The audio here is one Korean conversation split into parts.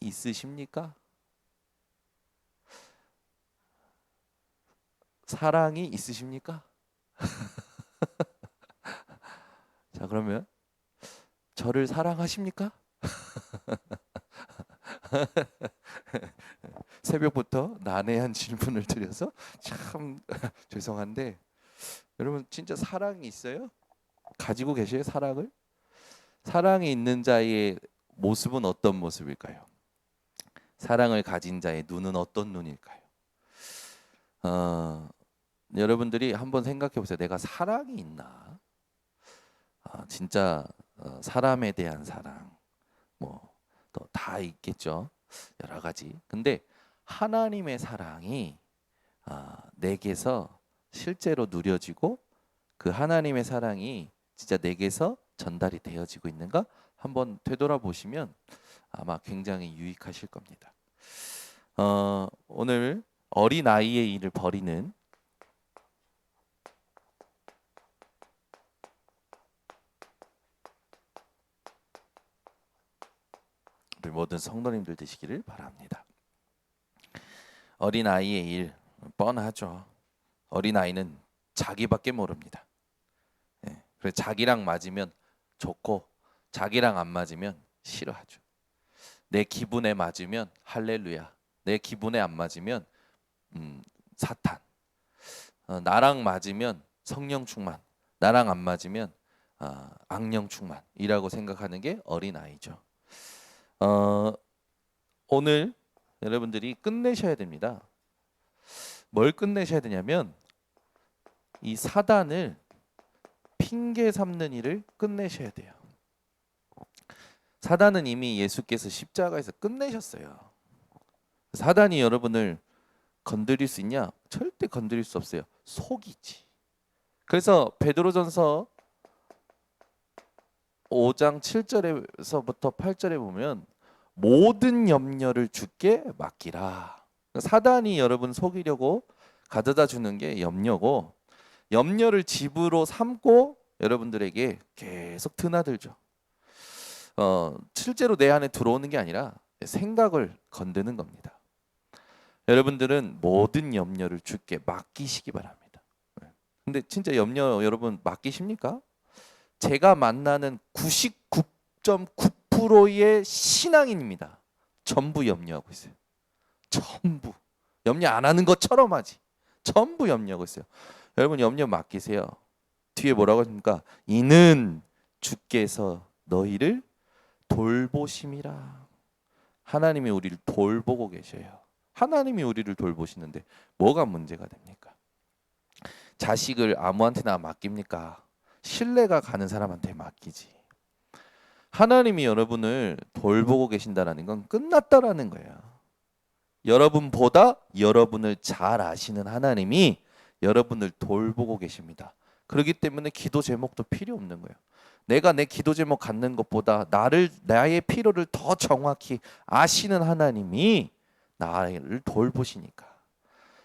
있으십니까? 사랑이 있으십니까? 자, 그러면 저를 사랑하십니까? 새벽부터 난해한 질문을 드려서 참 죄송한데, 여러분 진짜 사랑이 있어요? 가지고 계세요, 사랑을? 사랑이 있는 자의 모습은 어떤 모습일까요? 사랑을 가진 자의 눈은 어떤 눈일까요? 여러분들이 한번 생각해 보세요. 내가 사랑이 있나? 진짜 사람에 대한 사랑, 뭐 또 다 있겠죠. 여러 가지. 근데 하나님의 사랑이 내게서 실제로 누려지고 그 하나님의 사랑이 진짜 내게서 전달이 되어지고 있는가? 한번 되돌아보시면 아마 굉장히 유익하실 겁니다. 오늘 어린아이의 일을 버리는 우리 모든 성도님들 되시기를 바랍니다. 어린아이의 일 뻔하죠. 어린아이는 자기밖에 모릅니다. 그래서 자기랑 맞으면 좋고 자기랑 안 맞으면 싫어하죠. 내 기분에 맞으면 할렐루야, 내 기분에 안 맞으면 사탄, 나랑 맞으면 성령 충만, 나랑 안 맞으면 악령 충만이라고 생각하는 게 어린아이죠. 오늘 여러분들이 끝내셔야 됩니다. 뭘 끝내셔야 되냐면 이 사단을 핑계 삼는 일을 끝내셔야 돼요. 사단은 이미 예수께서 십자가에서 끝내셨어요. 사단이 여러분을 건드릴 수 있냐? 절대 건드릴 수 없어요. 속이지. 그래서 베드로전서 5장 7절에서부터 8절에 보면 모든 염려를 주께 맡기라. 사단이 여러분 속이려고 가져다 주는 게 염려고, 염려를 집으로 삼고 여러분들에게 계속 드나들죠. 실제로 내 안에 들어오는 게 아니라 생각을 건드는 겁니다. 여러분들은 모든 염려를 주께 맡기시기 바랍니다. 근데 진짜 염려 여러분 맡기십니까? 제가 만나는 99.9%의 신앙인입니다. 전부 염려하고 있어요. 전부. 염려 안 하는 것처럼 하지. 전부 염려하고 있어요. 여러분 염려 맡기세요. 뒤에 뭐라고 하십니까? 이는 주께서 너희를 돌보심이라. 하나님이 우리를 돌보고 계셔요. 하나님이 우리를 돌보시는데 뭐가 문제가 됩니까? 자식을 아무한테나 맡깁니까? 신뢰가 가는 사람한테 맡기지. 하나님이 여러분을 돌보고 계신다는 건 끝났다라는 거예요. 여러분보다 여러분을 잘 아시는 하나님이 여러분을 돌보고 계십니다. 그렇기 때문에 기도 제목도 필요 없는 거예요. 내가 내 기도 제목 갖는 것보다 나의 필요를 더 정확히 아시는 하나님이 나를 돌보시니까.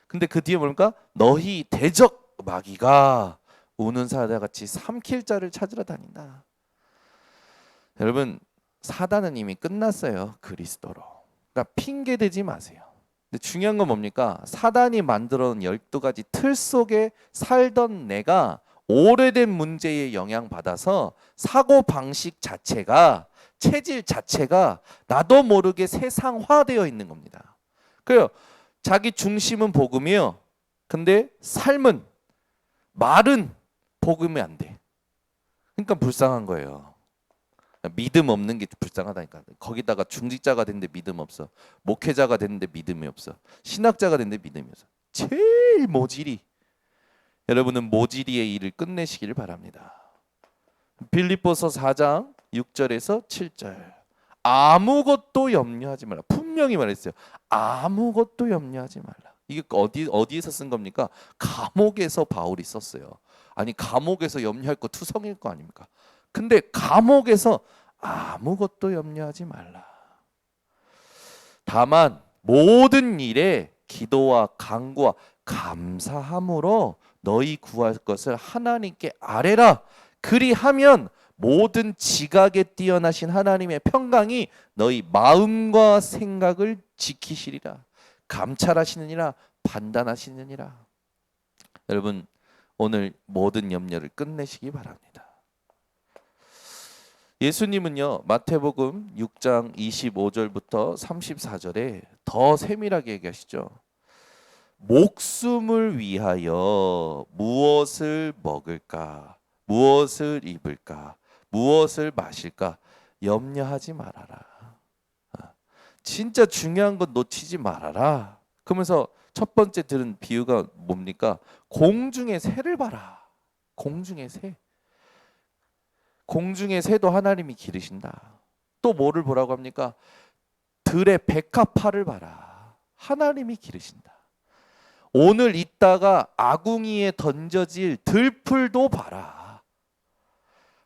근데 그 뒤에 뭡니까? 너희 대적 마귀가 우는 사자같이 삼킬 자를 찾으러 다닌다. 여러분 사단은 이미 끝났어요. 그리스도로. 그러니까 핑계 대지 마세요. 근데 중요한 건 뭡니까? 사단이 만들어 놓은 12가지 틀 속에 살던 내가 오래된 문제에 영향받아서 사고방식 자체가, 체질 자체가 나도 모르게 세상화되어 있는 겁니다. 그래요. 자기 중심은 복음이요. 근데 삶은, 말은 복음이 안 돼. 그러니까 불쌍한 거예요. 믿음 없는 게 불쌍하다니까. 거기다가 중직자가 됐는데 믿음 없어. 목회자가 됐는데 믿음이 없어. 신학자가 됐는데 믿음이 없어. 제일 모질이. 여러분은 모질이의 일을 끝내시기를 바랍니다. 빌립보서 4장 6절에서 7절. 아무것도 염려하지 말라. 분명히 말했어요. 아무것도 염려하지 말라. 이게 어디에서 쓴 겁니까? 감옥에서 바울이 썼어요. 아니 감옥에서 염려할 거 투성일 거 아닙니까? 근데 감옥에서 아무것도 염려하지 말라. 다만 모든 일에 기도와 간구와 감사함으로 너희 구할 것을 하나님께 아뢰라. 그리하면 모든 지각에 뛰어나신 하나님의 평강이 너희 마음과 생각을 지키시리라. 감찰하시느니라, 판단하시느니라. 여러분, 오늘 모든 염려를 끝내시기 바랍니다. 예수님은요, 마태복음 6장 25절부터 34절에 더 세밀하게 얘기하시죠. 목숨을 위하여 무엇을 먹을까, 무엇을 입을까, 무엇을 마실까 염려하지 말아라. 진짜 중요한 건 놓치지 말아라. 그러면서 첫 번째 들은 비유가 뭡니까? 공중의 새를 봐라. 공중의 새. 공중의 새도 하나님이 기르신다. 또 뭐를 보라고 합니까? 들의 백합화를 봐라. 하나님이 기르신다. 오늘 있다가 아궁이에 던져질 들풀도 봐라.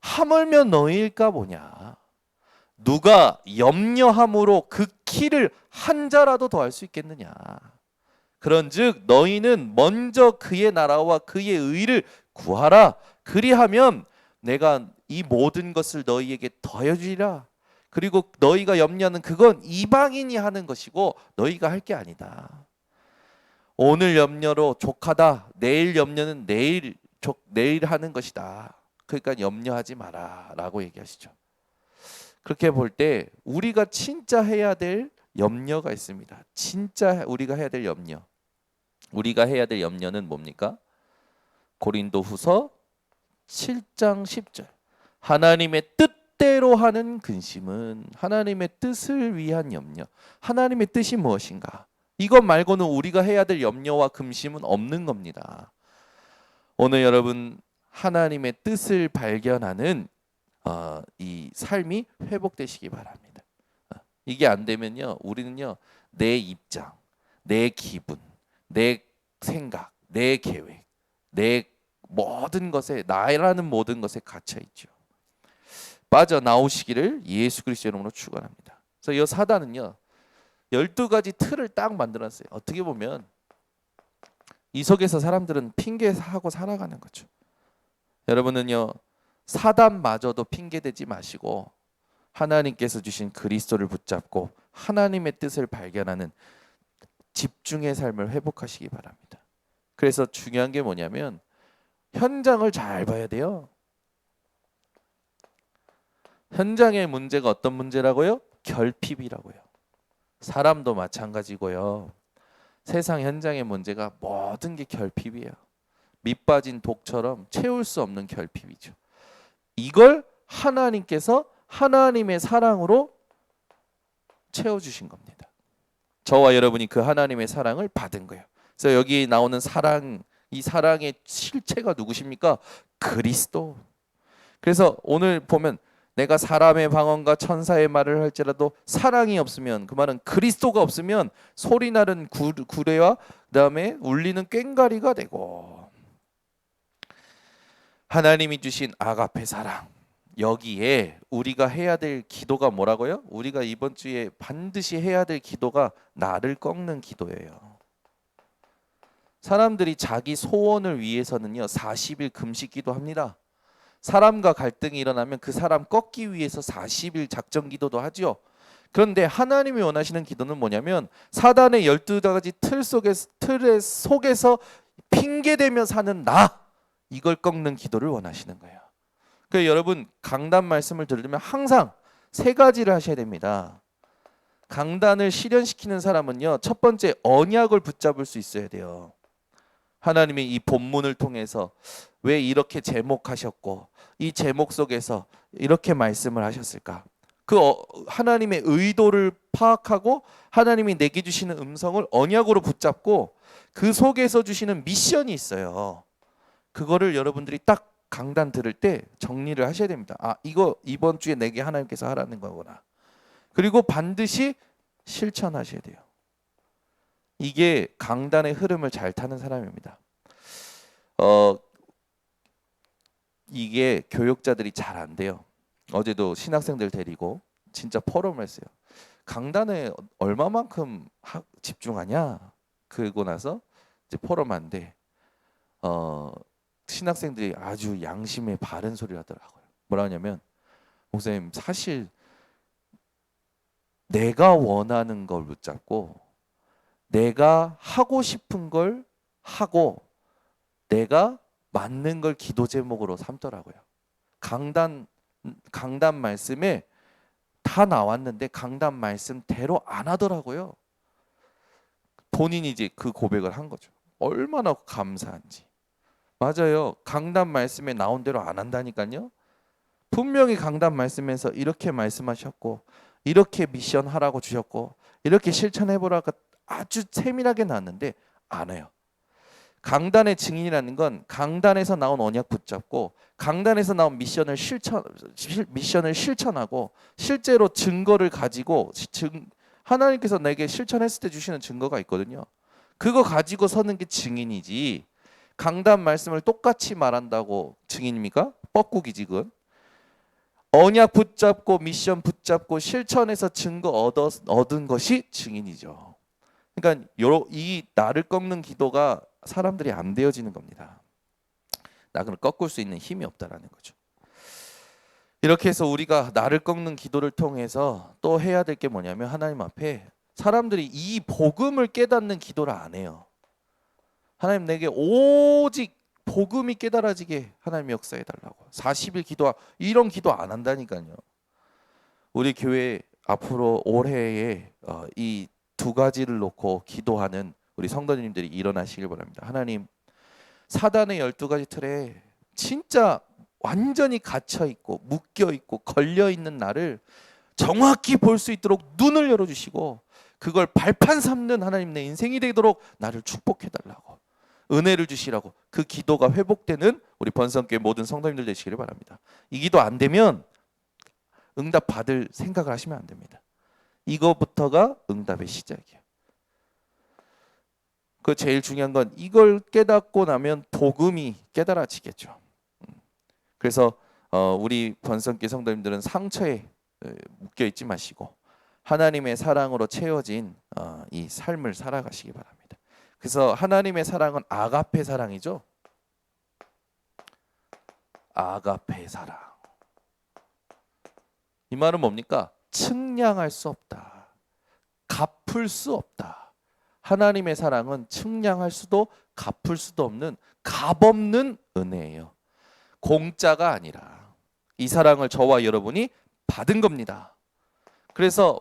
하물며 너희일까 보냐. 누가 염려함으로 그 키를 한 자라도 더할 수 있겠느냐. 그런즉 너희는 먼저 그의 나라와 그의 의를 구하라. 그리하면 내가 이 모든 것을 너희에게 더해주리라. 그리고 너희가 염려하는 그건 이방인이 하는 것이고 너희가 할 게 아니다. 오늘 염려로 족하다. 내일 염려는 내일 하는 것이다. 그러니까 염려하지 마라 라고 얘기하시죠. 그렇게 볼 때 우리가 진짜 해야 될 염려가 있습니다. 진짜 우리가 해야 될 염려. 우리가 해야 될 염려는 뭡니까? 고린도후서 7장 10절. 하나님의 뜻대로 하는 근심은 하나님의 뜻을 위한 염려. 하나님의 뜻이 무엇인가? 이것 말고는 우리가 해야 될 염려와 근심은 없는 겁니다. 오늘 여러분 하나님의 뜻을 발견하는 이 삶이 회복되시기 바랍니다. 이게 안 되면요, 우리는요 내 입장, 내 기분, 내 생각, 내 계획, 내 모든 것에 나라는 모든 것에 갇혀 있죠. 빠져나오시기를 예수 그리스도 이름으로 축원합니다. 그래서 이 사단은요 12가지 틀을 딱 만들었어요. 어떻게 보면 이 속에서 사람들은 핑계하고 살아가는 거죠. 여러분은요 사단마저도 핑계대지 마시고 하나님께서 주신 그리스도를 붙잡고 하나님의 뜻을 발견하는 집중의 삶을 회복하시기 바랍니다. 그래서 중요한 게 뭐냐면 현장을 잘 봐야 돼요. 현장의 문제가 어떤 문제라고요? 결핍이라고요. 사람도 마찬가지고요. 세상 현장의 문제가 모든 게 결핍이에요. 밑 빠진 독처럼 채울 수 없는 결핍이죠. 이걸 하나님께서 하나님의 사랑으로 채워주신 겁니다. 저와 여러분이 그 하나님의 사랑을 받은 거예요. 그래서 여기 나오는 사랑, 이 사랑의 실체가 누구십니까? 그리스도. 그래서 오늘 보면 내가 사람의 방언과 천사의 말을 할지라도 사랑이 없으면, 그 말은 그리스도가 없으면 소리나는 구레와 그다음에 울리는 꽹과리가 되고, 하나님이 주신 아가페 사랑, 여기에 우리가 해야 될 기도가 뭐라고요? 우리가 이번 주에 반드시 해야 될 기도가 나를 꺾는 기도예요. 사람들이 자기 소원을 위해서는요 40일 금식 기도합니다. 사람과 갈등이 일어나면 그 사람 꺾기 위해서 40일 작정 기도도 하죠. 그런데 하나님이 원하시는 기도는 뭐냐면 사단의 12가지 틀 속에서 핑계대며 사는 나, 이걸 꺾는 기도를 원하시는 거예요. 그러니까 여러분 강단 말씀을 들으면 항상 세 가지를 하셔야 됩니다. 강단을 실현시키는 사람은요 첫 번째 언약을 붙잡을 수 있어야 돼요. 하나님이 이 본문을 통해서 왜 이렇게 제목하셨고 이 제목 속에서 이렇게 말씀을 하셨을까? 그 하나님의 의도를 파악하고 하나님이 내게 주시는 음성을 언약으로 붙잡고 그 속에서 주시는 미션이 있어요. 그거를 여러분들이 딱 강단 들을 때 정리를 하셔야 됩니다. 아, 이거 이번 주에 내게 하나님께서 하라는 거구나. 그리고 반드시 실천하셔야 돼요. 이게 강단의 흐름을 잘 타는 사람입니다. 이게 교육자들이 잘 안 돼요. 어제도 신학생들 데리고 진짜 포럼을 했어요. 강단에 얼마만큼 집중하냐? 그러고 나서 이제 포럼 안 돼. 신학생들이 아주 양심에 바른 소리를 하더라고요. 뭐라 하냐면 목사님, 사실 내가 원하는 걸 붙잡고 내가 하고 싶은 걸 하고 내가 맞는 걸 기도 제목으로 삼더라고요. 강단 말씀에 다 나왔는데 강단 말씀대로 안 하더라고요. 본인이 이제 그 고백을 한 거죠. 얼마나 감사한지. 맞아요. 강단 말씀에 나온 대로 안 한다니까요. 분명히 강단 말씀에서 이렇게 말씀하셨고 이렇게 미션 하라고 주셨고 이렇게 실천해 보라고 아주 세밀하게 나왔는데 안 해요. 강단의 증인이라는 건 강단에서 나온 언약 붙잡고 강단에서 나온 미션을 실천하고 실제로 증거를 가지고 하나님께서 내게 실천했을 때 주시는 증거가 있거든요. 그거 가지고 서는 게 증인이지. 강단 말씀을 똑같이 말한다고 증인입니까? 뻐꾸기지 그건. 언약 붙잡고 미션 붙잡고 실천해서 증거 얻은 것이 증인이죠. 그러니까 이 나를 꺾는 기도가 사람들이 안 되어지는 겁니다. 나를 꺾을 수 있는 힘이 없다라는 거죠. 이렇게 해서 우리가 나를 꺾는 기도를 통해서 또 해야 될 게 뭐냐면 하나님 앞에 사람들이 이 복음을 깨닫는 기도를 안 해요. 하나님 내게 오직 복음이 깨달아지게 하나님 역사해 달라고. 40일 기도 이런 기도 안 한다니까요. 우리 교회 앞으로 올해에 이 두 가지를 놓고 기도하는 우리 성도님들이 일어나시길 바랍니다. 하나님, 사단의 12가지 틀에 진짜 완전히 갇혀 있고 묶여 있고 걸려 있는 나를 정확히 볼 수 있도록 눈을 열어 주시고 그걸 발판 삼는 하나님 내 인생이 되도록 나를 축복해 달라고. 은혜를 주시라고. 그 기도가 회복되는 우리 번성교회 모든 성도님들 되시기를 바랍니다. 이 기도 안 되면 응답 받을 생각을 하시면 안 됩니다. 이거부터가 응답의 시작이에요. 그 제일 중요한 건 이걸 깨닫고 나면 복음이 깨달아지겠죠. 그래서 우리 번성교회 성도님들은 상처에 묶여 있지 마시고 하나님의 사랑으로 채워진 이 삶을 살아가시기 바랍니다. 그래서 하나님의 사랑은 아가페 사랑이죠. 아가페 사랑. 이 말은 뭡니까? 측량할 수 없다. 갚을 수 없다. 하나님의 사랑은 측량할 수도 갚을 수도 없는 값없는 은혜예요. 공짜가 아니라 이 사랑을 저와 여러분이 받은 겁니다. 그래서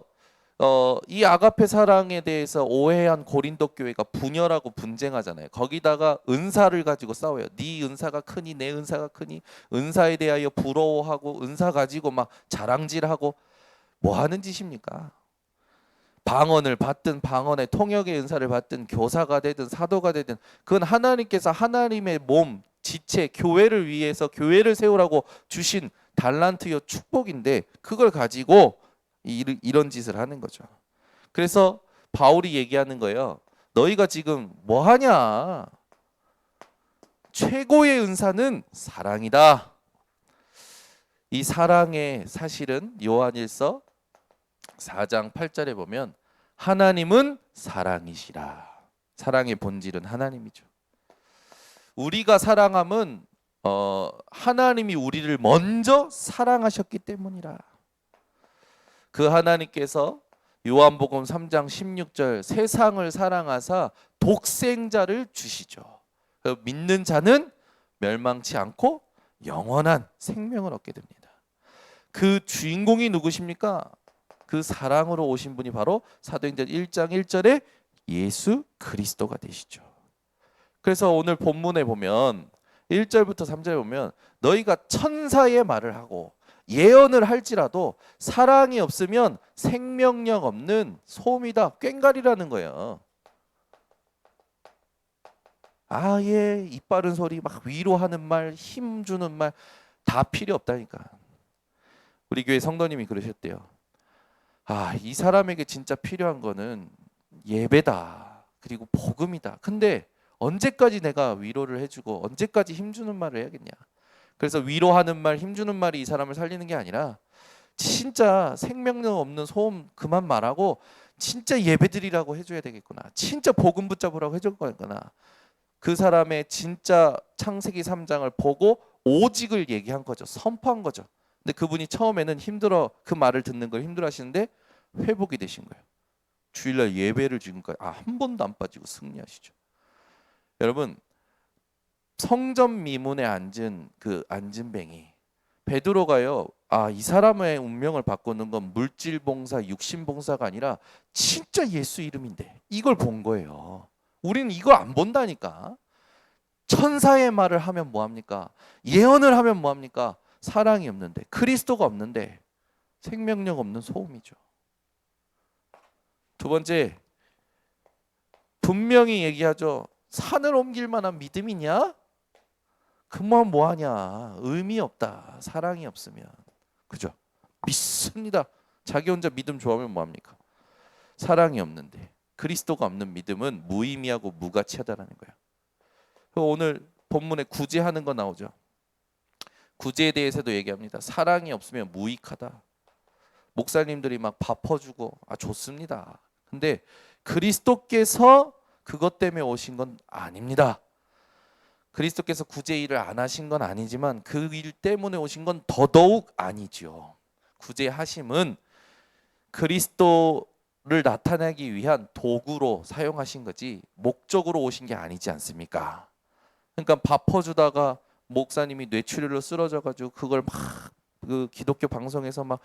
이 아가페 사랑에 대해서 오해한 고린도 교회가 분열하고 분쟁하잖아요. 거기다가 은사를 가지고 싸워요. 네 은사가 크니 내 은사가 크니 은사에 대하여 부러워하고 은사 가지고 막 자랑질하고 뭐 하는 짓입니까? 방언을 받든 방언의 통역의 은사를 받든 교사가 되든 사도가 되든 그건 하나님께서 하나님의 몸, 지체, 교회를 위해서 교회를 세우라고 주신 달란트요 축복인데 그걸 가지고 이런 짓을 하는 거죠. 그래서 바울이 얘기하는 거예요. 너희가 지금 뭐 하냐? 최고의 은사는 사랑이다. 이 사랑의 사실은 요한일서 4장 8절에 보면 하나님은 사랑이시라. 사랑의 본질은 하나님이죠. 우리가 사랑함은 하나님이 우리를 먼저 사랑하셨기 때문이라. 그 하나님께서 요한복음 3장 16절 세상을 사랑하사 독생자를 주시죠. 믿는 자는 멸망치 않고 영원한 생명을 얻게 됩니다. 그 주인공이 누구십니까? 그 사랑으로 오신 분이 바로 사도행전 1장 1절에 예수 그리스도가 되시죠. 그래서 오늘 본문에 보면 1절부터 3절에 보면 너희가 천사의 말을 하고 예언을 할지라도 사랑이 없으면 생명력 없는 소음이다, 꽹과리라는 거예요. 아예 이빠른 소리, 막 위로하는 말, 힘주는 말 다 필요 없다니까. 우리 교회 성도님이 그러셨대요. 이 사람에게 진짜 필요한 거는 예배다, 그리고 복음이다. 근데 언제까지 내가 위로를 해주고 언제까지 힘주는 말을 해야겠냐. 그래서 위로하는 말, 힘주는 말이 이 사람을 살리는 게 아니라 진짜 생명력 없는 소음 그만 말하고 진짜 예배드리라고 해줘야 되겠구나. 진짜 복음 붙잡으라고 해줄 거구나. 그 사람의 진짜 창세기 3장을 보고 오직을 얘기한 거죠. 선포한 거죠. 근데 그분이 처음에는 그 말을 듣는 걸 힘들어 하시는데 회복이 되신 거예요. 주일날 예배를 지금까지 한 번도 안 빠지고 승리하시죠. 여러분, 성전 미문에 앉은 그 앉은뱅이 베드로가요. 이 사람의 운명을 바꾸는 건 물질 봉사, 육신 봉사가 아니라 진짜 예수 이름인데 이걸 본 거예요. 우리는 이걸 안 본다니까. 천사의 말을 하면 뭐 합니까? 예언을 하면 뭐 합니까? 사랑이 없는데, 그리스도가 없는데 생명력 없는 소음이죠. 두 번째, 분명히 얘기하죠. 산을 옮길 만한 믿음이냐? 그만 뭐하냐? 의미 없다. 사랑이 없으면. 그죠? 믿습니다. 자기 혼자 믿음 좋아하면 뭐합니까? 사랑이 없는데, 그리스도가 없는 믿음은 무의미하고 무가치하다라는 거예요. 오늘 본문에 구제하는 거 나오죠. 구제에 대해서도 얘기합니다. 사랑이 없으면 무익하다. 목사님들이 막 밥 퍼주고 좋습니다. 근데 그리스도께서 그것 때문에 오신 건 아닙니다. 그리스도께서 구제 일을 안 하신 건 아니지만 그 일 때문에 오신 건 더더욱 아니죠. 구제하심은 그리스도를 나타내기 위한 도구로 사용하신 거지 목적으로 오신 게 아니지 않습니까? 그러니까 밥 퍼주다가 목사님이 뇌출혈로 쓰러져가지고 그걸 막 그 기독교 방송에서 막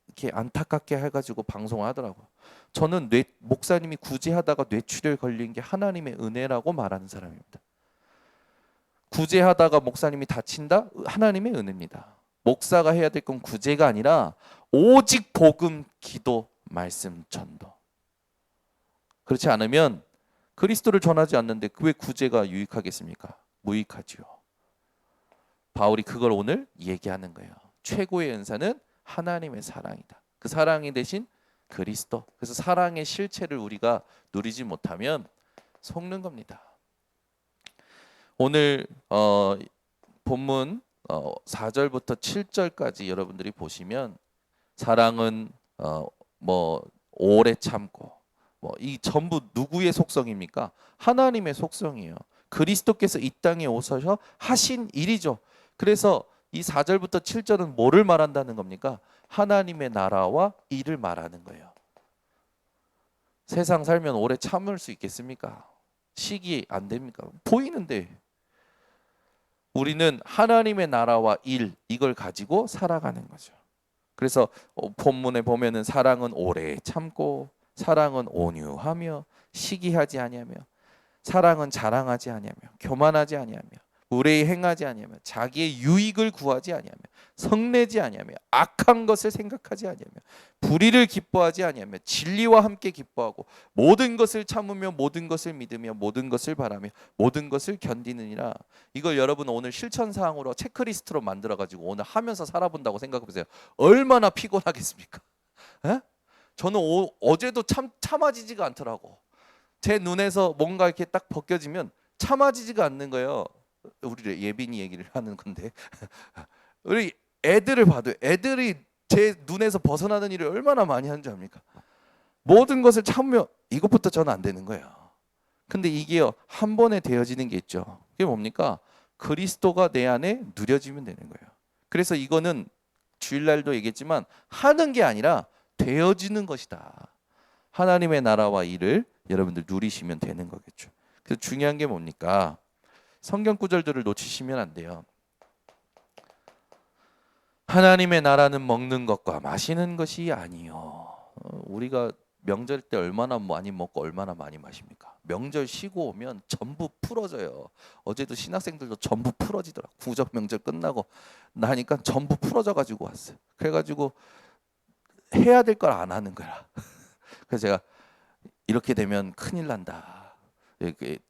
이렇게 안타깝게 해가지고 방송하더라고. 저는 목사님이 구제하다가 뇌출혈 걸린 게 하나님의 은혜라고 말하는 사람입니다. 구제하다가 목사님이 다친다? 하나님의 은혜입니다. 목사가 해야 될 건 구제가 아니라 오직 복음, 기도, 말씀, 전도. 그렇지 않으면 그리스도를 전하지 않는데 왜 구제가 유익하겠습니까? 무익하지요. 바울이 그걸 오늘 얘기하는 거예요. 최고의 은사는 하나님의 사랑이다. 그 사랑이 대신 그리스도. 그래서 사랑의 실체를 우리가 누리지 못하면 속는 겁니다. 오늘 본문 4절부터 7절까지 여러분들이 보시면 사랑은 오래 참고 이 전부 누구의 속성입니까? 하나님의 속성이에요. 그리스도께서 이 땅에 오셔서 하신 일이죠. 그래서 이 4절부터 7절은 뭐를 말한다는 겁니까? 하나님의 나라와 일을 말하는 거예요. 세상 살면 오래 참을 수 있겠습니까? 시기 안 됩니까? 보이는데. 우리는 하나님의 나라와 일, 이걸 가지고 살아가는 거죠. 그래서 본문에 보면은 사랑은 오래 참고, 사랑은 온유하며, 시기하지 아니하며, 사랑은 자랑하지 아니하며, 교만하지 아니하며, 의뢰 행하지 아니하며, 자기의 유익을 구하지 아니하며, 성내지 아니하며, 악한 것을 생각하지 아니하며, 불의를 기뻐하지 아니하며, 진리와 함께 기뻐하고, 모든 것을 참으며, 모든 것을 믿으며, 모든 것을 바라며, 모든 것을 견디느니라. 이걸 여러분 오늘 실천 사항으로 체크리스트로 만들어 가지고 오늘 하면서 살아본다고 생각해 보세요. 얼마나 피곤하겠습니까? 에? 저는 어제도 참아지지가 않더라고. 제 눈에서 뭔가 이렇게 딱 벗겨지면 참아지지가 않는 거예요. 우리 예빈이 얘기를 하는 건데 우리 애들을 봐도 애들이 제 눈에서 벗어나는 일을 얼마나 많이 하는 줄 압니까? 모든 것을 참으며 이것부터 저는 안 되는 거예요. 근데 이게요 한 번에 되어지는 게 있죠. 그게 뭡니까? 그리스도가 내 안에 누려지면 되는 거예요. 그래서 이거는 주일날도 얘기했지만 하는 게 아니라 되어지는 것이다. 하나님의 나라와 일을 여러분들 누리시면 되는 거겠죠. 그래서 중요한 게 뭡니까? 성경 구절들을 놓치시면 안 돼요. 하나님의 나라는 먹는 것과 마시는 것이 아니요. 우리가 명절 때 얼마나 많이 먹고 얼마나 많이 마십니까? 명절 쉬고 오면 전부 풀어져요. 어제도 신학생들도 전부 풀어지더라. 구정 명절 끝나고 나니까 전부 풀어져 가지고 왔어요. 그래가지고 해야 될 걸 안 하는 거야. 그래서 제가 이렇게 되면 큰일 난다.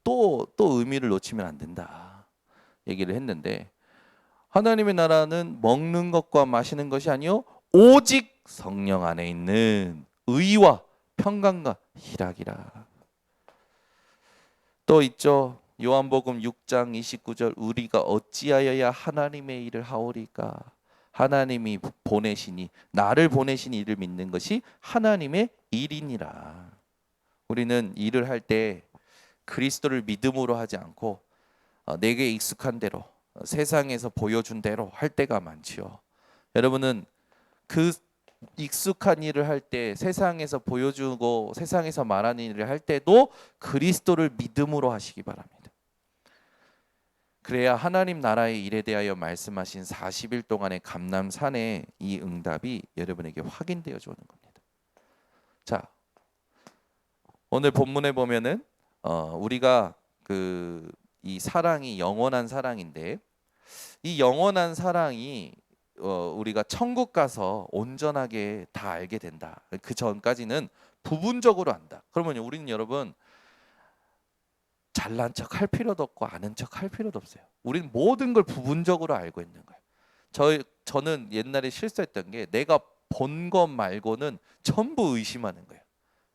또 의미를 놓치면 안 된다. 얘기를 했는데 하나님의 나라는 먹는 것과 마시는 것이 아니요 오직 성령 안에 있는 의와 평강과 희락이라. 또 있죠. 요한복음 6장 29절 우리가 어찌하여야 하나님의 일을 하오리까? 하나님이 보내시니 나를 보내신 이를 믿는 것이 하나님의 일이니라. 우리는 일을 할 때 그리스도를 믿음으로 하지 않고 내게 익숙한 대로 세상에서 보여준 대로 할 때가 많지요. 여러분은 그 익숙한 일을 할 때, 세상에서 보여주고 세상에서 말하는 일을 할 때도 그리스도를 믿음으로 하시기 바랍니다. 그래야 하나님 나라의 일에 대하여 말씀하신 40일 동안의 감람산의 이 응답이 여러분에게 확인되어 주는 겁니다. 자, 오늘 본문에 보면은 우리가 이 사랑이 영원한 사랑인데, 이 영원한 사랑이 우리가 천국 가서 온전하게 다 알게 된다. 그 전까지는 부분적으로 안다. 그러면 우리는 여러분 잘난 척 할 필요도 없고 아는 척 할 필요도 없어요. 우리는 모든 걸 부분적으로 알고 있는 거예요. 저는 옛날에 실수했던 게, 내가 본 것 말고는 전부 의심하는 거예요.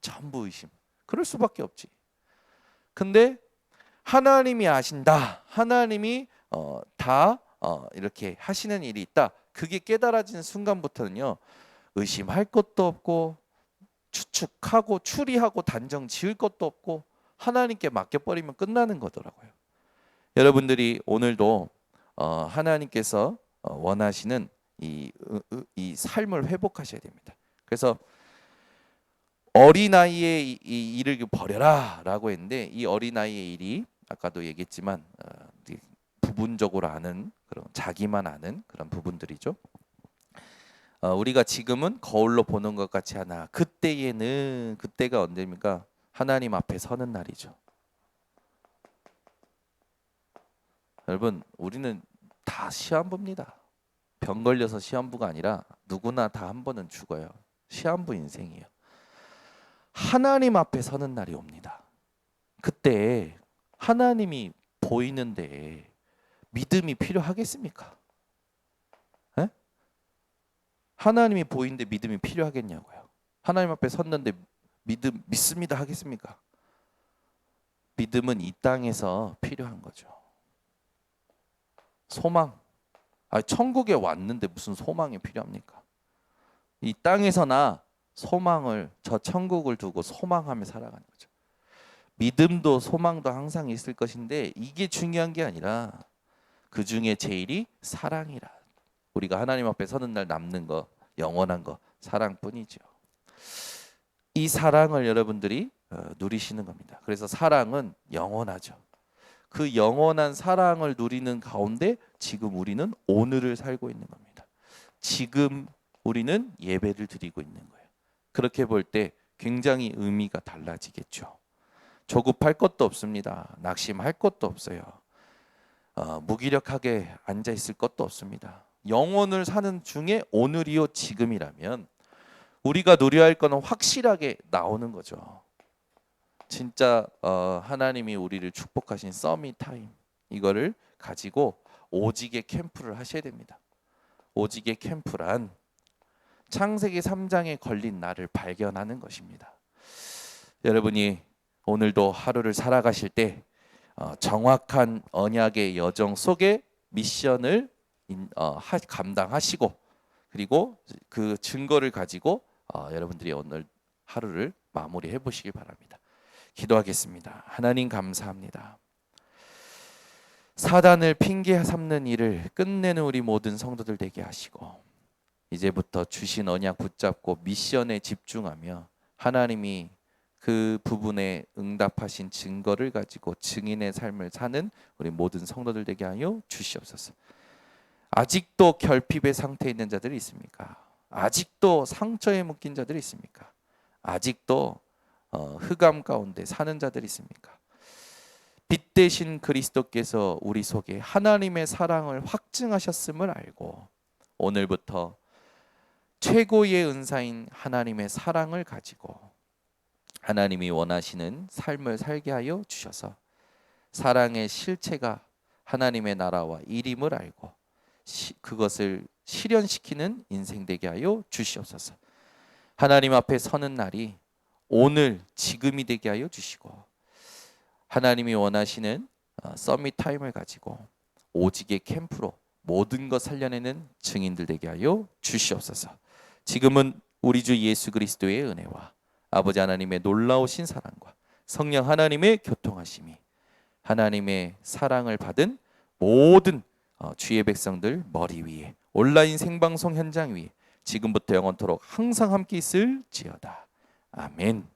전부 의심. 그럴 수밖에 없지. 근데 하나님이 아신다. 하나님이 다 이렇게 하시는 일이 있다. 그게 깨달아지는 순간부터는요, 의심할 것도 없고 추측하고 추리하고 단정 지을 것도 없고 하나님께 맡겨버리면 끝나는 거더라고요. 여러분들이 오늘도 하나님께서 원하시는 이 삶을 회복하셔야 됩니다. 그래서 어린아이의 이 일을 버려라 라고 했는데, 이 어린아이의 일이 아까도 얘기했지만 부분적으로 아는, 그런 자기만 아는 그런 부분들이죠. 우리가 지금은 거울로 보는 것 같이 하나, 그때가 언제입니까? 하나님 앞에 서는 날이죠. 여러분, 우리는 다 시한부입니다. 병 걸려서 시한부가 아니라 누구나 다 한 번은 죽어요. 시한부 인생이에요. 하나님 앞에 서는 날이 옵니다. 그때 하나님이 보이는데 믿음이 필요하겠습니까? 에? 하나님이 보이는데 믿음이 필요하겠냐고요. 하나님 앞에 섰는데 믿습니다 하겠습니까? 믿음은 이 땅에서 필요한 거죠. 소망. 천국에 왔는데 무슨 소망이 필요합니까? 이 땅에서나 소망을, 저 천국을 두고 소망하며 살아가는 거죠. 믿음도 소망도 항상 있을 것인데, 이게 중요한 게 아니라 그 중에 제일이 사랑이라. 우리가 하나님 앞에 서는 날 남는 거, 영원한 거, 사랑뿐이죠. 이 사랑을 여러분들이 누리시는 겁니다. 그래서 사랑은 영원하죠. 그 영원한 사랑을 누리는 가운데 지금 우리는 오늘을 살고 있는 겁니다. 지금 우리는 예배를 드리고 있는 거예요. 그렇게 볼 때 굉장히 의미가 달라지겠죠. 조급할 것도 없습니다. 낙심할 것도 없어요. 무기력하게 앉아 있을 것도 없습니다. 영혼을 사는 중에 오늘이요 지금이라면 우리가 누려야 할 거는 확실하게 나오는 거죠. 진짜 하나님이 우리를 축복하신 서밋 타임, 이거를 가지고 오직의 캠프를 하셔야 됩니다. 오직의 캠프란 창세기 3장에 걸린 나를 발견하는 것입니다. 여러분이 오늘도 하루를 살아가실 때 정확한 언약의 여정 속에 미션을 감당하시고, 그리고 그 증거를 가지고 여러분들이 오늘 하루를 마무리해 보시기 바랍니다. 기도하겠습니다. 하나님 감사합니다. 사단을 핑계 삼는 일을 끝내는 우리 모든 성도들 되게 하시고, 이제부터 주신 언약 붙잡고 미션에 집중하며 하나님이 그 부분에 응답하신 증거를 가지고 증인의 삶을 사는 우리 모든 성도들 되게 하여 주시옵소서. 아직도 결핍의 상태에 있는 자들이 있습니까? 아직도 상처에 묶인 자들이 있습니까? 아직도 흑암 가운데 사는 자들이 있습니까? 빛 대신 그리스도께서 우리 속에 하나님의 사랑을 확증하셨음을 알고 오늘부터 최고의 은사인 하나님의 사랑을 가지고 하나님이 원하시는 삶을 살게 하여 주셔서 사랑의 실체가 하나님의 나라와 일임을 알고 그것을 실현시키는 인생 되게 하여 주시옵소서. 하나님 앞에 서는 날이 오늘 지금이 되게 하여 주시고, 하나님이 원하시는 서밋 타임을 가지고 오직의 캠프로 모든 것 살려내는 증인들 되게 하여 주시옵소서. 지금은 우리 주 예수 그리스도의 은혜와 아버지 하나님의 놀라우신 사랑과 성령 하나님의 교통하심이 하나님의 사랑을 받은 모든 주의 백성들 머리 위에 온라인 생방송 현장 위에 지금부터 영원토록 항상 함께 있을지어다. 아멘.